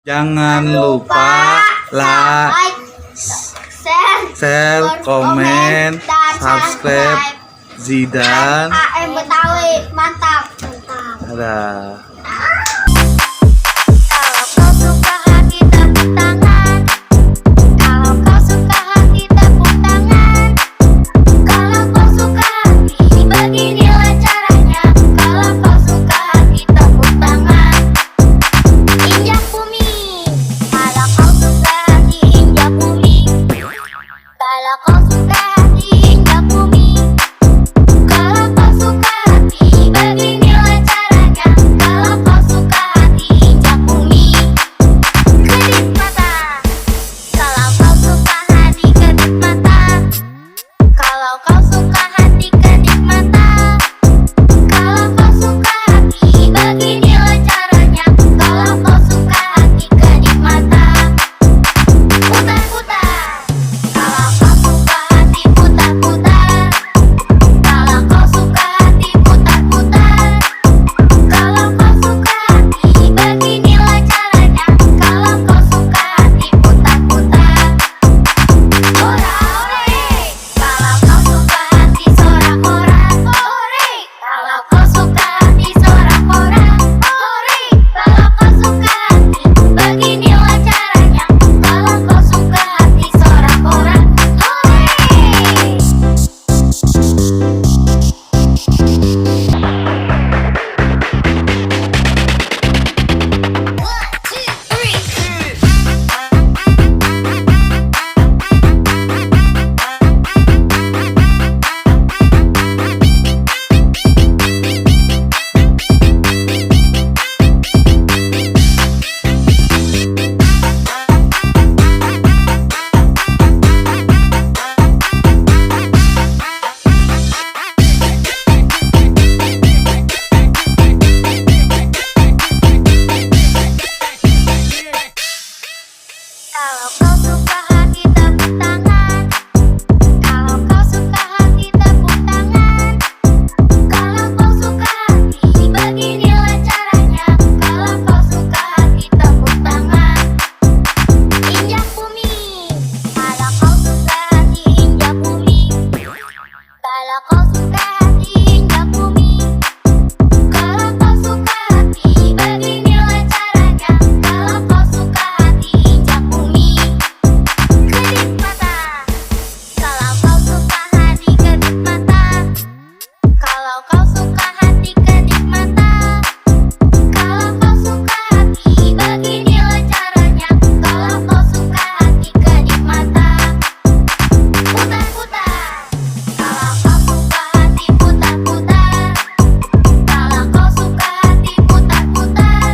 Jangan lupa like, share, komen, subscribe Zidan. AM Betawi, mantap. Dadah. Kalau kau suka hati tepuk tangan. Kalau kau suka hati tepuk tangan. Kalau kau suka hati beginilah caranya. Kalau kau suka hati tepuk tangan. Injak bumi. Kalau kau suka hati injak bumi. Kalau kau suka hati injak bumi. Kalau kau suka hati beginilah caranya. Kalau kau suka hati injak bumi. Kedip mata. Kalau kau suka hati kedip mata. Kalau kau suka hati kedip mata. Kalau kau suka hati beginilah caranya. Kalau kau suka hati kedip mata. Putar-putar. Kalau kau suka hati putar-putar. Kalau kau suka hati putar-putar. Kalau kau suka hati beginilah caranya. Kalau kau suka hati putar-putar. Ora-ore. Kalau kau suka hati sorak-orak. Ore. Kalau kau suka hati sorak-orak. Ore. Kalau kau suka hati beginilah caranya. Kalau kau suka hati sorak-orak. Ore. 1, 2, 3. Kalau kau suka hati tepuk tangan. Kalau kau suka hati tepuk tangan. Kalau kau suka hati beginilah caranya. Kalau kau suka hati tepuk tangan. Injak bumi. Kalau kau suka hati injak bumi. Kalau kau suka hati injak bumi. Kalau kau suka hati beginilah caranya. Kalau kau suka hati injak bumi. Kedip mata. Kalau kau suka hati kedip mata. Kalau kau suka hati kedip mata. Kalau kau suka hati beginilah caranya. Kalau kau suka hati kedip mata. Putar-putar. Kalau kau suka hati putar-putar. Kalau kau suka hati putar-putar.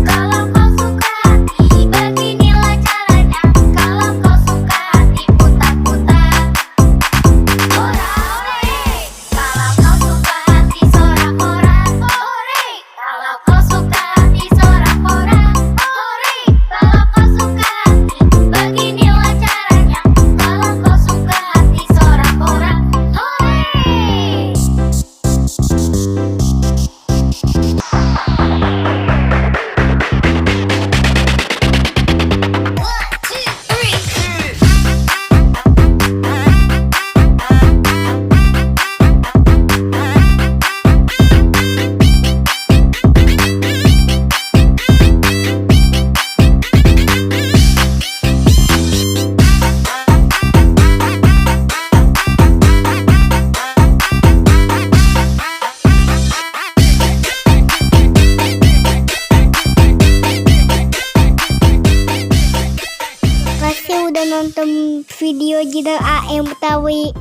Kalau kau suka hati beginilah caranya. Kalau kau suka hati putar-putar. Ora-ore. Kalau kau suka hati sorak-orak. Ore. Kalau kau suka hati sorak-orak. Ore. Kalau kau suka hati beginilah caranya. Kalau kau suka hati sorak-orak. Ore. 1, 2, 3. Makasih udah nonton video Zidan AM Betawi.